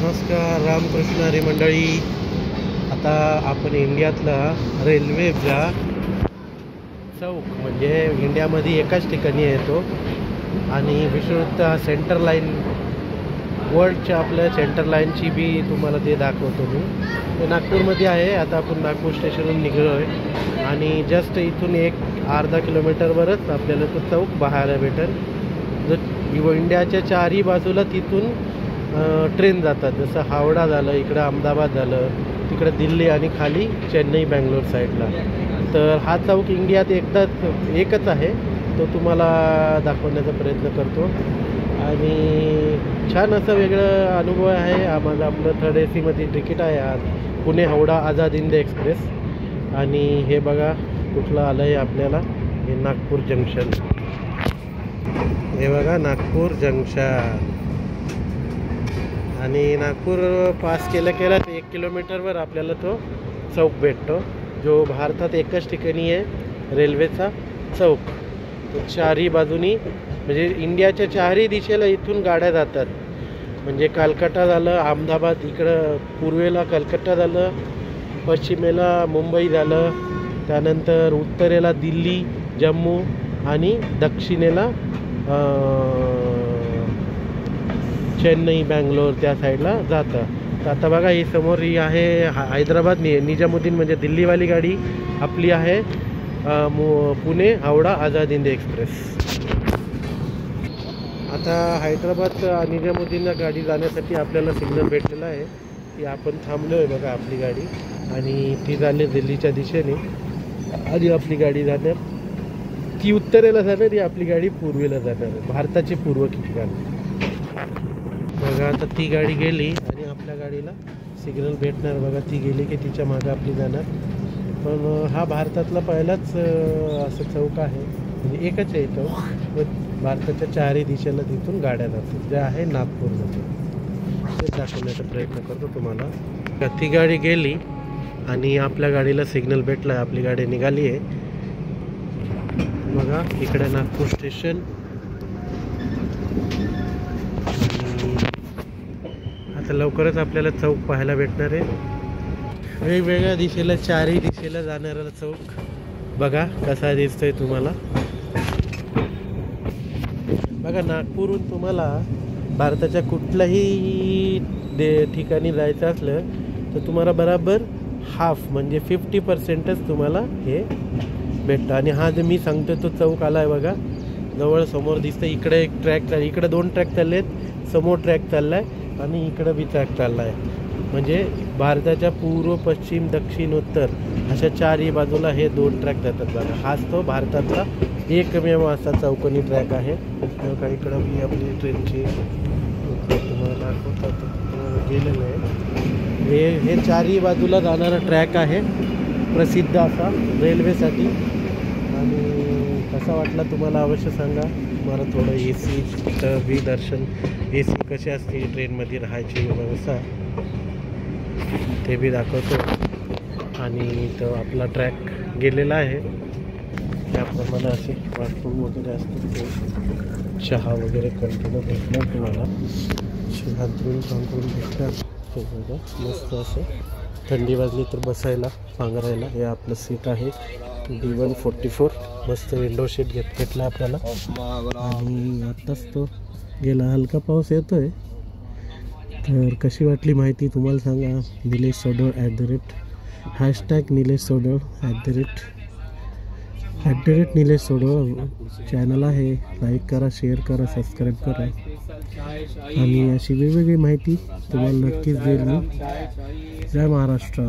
नमस्कार, रामकृष्ण हरी मंडळी. आता आपण इंडियातला रेल्वेचा चौक म्हणजे इंडियामध्ये एकाच ठिकाणी येतो आणि विशेषतः सेंटर लाईन वर्ल्डच्या आपल्या सेंटर लाईनची बी तुम्हाला ते दाखवतो मी. ते नागपूरमध्ये आहे. आता आपण नागपूर स्टेशनवरून निघलो आहे आणि जस्ट इथून एक अर्धा किलोमीटरवरच आपल्याला तो चौक पाहायला भेटेल. जो इंडियाच्या चारही बाजूला तिथून ट्रेन जातात. जसं हावडा झालं, इकडं अहमदाबाद झालं, तिकडं दिल्ली आणि खाली चेन्नई बँगलोर साईडला. तर हा चौक इंडियात एकच आहे. तो तुम्हाला दाखवण्याचा प्रयत्न करतो आणि छान असं वेगळं अनुभव आहे आम्हाला. आपलं थर्ड AC तिकीट आहे आज. पुणे हावडा आझाद हिंद एक्सप्रेस. आणि हे बघा कुठलं आलं आहे आपल्याला, हे नागपूर जंक्शन. हे बघा नागपूर जंक्शन. आणि नागपूर पास केल्या 1 किलोमीटरवर आपल्याला तो चौक भेटतो, जो भारतात एकच ठिकाणी आहे रेल्वेचा चौक. तो चारही बाजूनी म्हणजे इंडियाच्या चारही दिशेला इथून गाड्या जातात. म्हणजे कलकत्ता झालं, अहमदाबाद, इकडं पूर्वेला कलकत्ता झालं, पश्चिमेला मुंबई झालं, त्यानंतर उत्तरेला दिल्ली, जम्मू आणि दक्षिणेला चेन्नई बँगलोर त्या साईडला जातं. तर आता बघा ही समोर ही आहे हैदराबाद निजामुद्दीन म्हणजे दिल्लीवाली गाडी आपली आहे. पुणे हावडा आझाद हिंद एक्सप्रेस. आता हैदराबाद निजामुद्दीनला गाडी जाण्यासाठी आपल्याला सिग्नल भेटलेला आहे की आपण थांबलो आहे. बघा आपली गाडी आणि ती झाली दिल्लीच्या दिशेने. आधी आपली गाडी जाणार, ती उत्तरेला जाणार, ही आपली गाडी पूर्वेला जाणार, भारताची पूर्व ठिकाण. बघा आता ती गाडी गेली आणि आपल्या गाडीला सिग्नल भेटणार. बघा ती गेली की तिच्या मागं आपली जाणार. पण हा भारतातला पहिलाच असं चौक आहे, म्हणजे एकच आहे तो. भारताच्या चारही दिशेला तिथून गाड्या जातात, जे आहे नागपूरमध्ये. ते दाखवण्याचा प्रयत्न करतो तुम्हाला. ती गाडी गेली आणि आपल्या गाडीला सिग्नल भेटला, आपली गाडी निघाली आहे. बघा इकडे नागपूर स्टेशन. आता लवकरच आपल्याला चौक पाहायला भेटणार आहे. वेगवेगळ्या दिशेला चारही दिशेला जाणारा चौक बघा कसा दिसतोय तुम्हाला. बघा नागपूरहून तुम्हाला भारताच्या कुठल्याही ठिकाणी जायचं असलं तर तुम्हाला बराबर हाफ म्हणजे 50%च तुम्हाला हे भेटतं. आणि हा जे मी सांगतो तो चौक आला आहे बघा, जवळ समोर दिसतं. इकडे एक ट्रॅक, इकडे 2 ट्रॅक चालले आहेत, समोर ट्रॅक चालला आहे आणि इकडं बी ट्रॅक चालला आहे. म्हणजे भारताच्या पूर्व, पश्चिम, दक्षिण, उत्तर अशा चारही बाजूला हे 2 ट्रॅक जातात बघा. हाच तो भारतातला एकमेव असा चौकोनी ट्रॅक आहे. बघा इकडं मी आपली ट्रेनची तुम्हाला दाखवतात गेलेलं आहे. हे चारही बाजूला जाणारा ट्रॅक आहे, प्रसिद्ध असा रेल्वेसाठी. आणि कसा वाटला तुम्हाला अवश्य सांगा. मला थोडं AC बी दर्शन, AC कशी असते ट्रेनमध्ये राहायची व्यवस्था ते बी दाखवतो. आणि तो आपला ट्रॅक गेलेला आहे. त्याप्रमाणे असे वॉशरूम वगैरे असतात, चहा वगैरे कंटिन्यू भेटणार तुम्हाला. हातरून भेटणार मस्त असं. थंडी वाजली तर बसायला, पांघरायला हे आपलं सीट आहे. D144 मस्त विंडो सीट भेटला आपल्याला. आणि आत्ताच तो गेला. हलका पाऊस येतोय. तर कशी वाटली माहिती तुम्हाला सांगा. निलेश सोडळ @ निलेश सोडळ @ निलेश सोडळ चॅनल आहे. लाईक करा, शेअर करा, सबस्क्राईब करा. आणि अशी वेगवेगळी माहिती तुम्हाला नक्कीच देईल मी. जय महाराष्ट्र.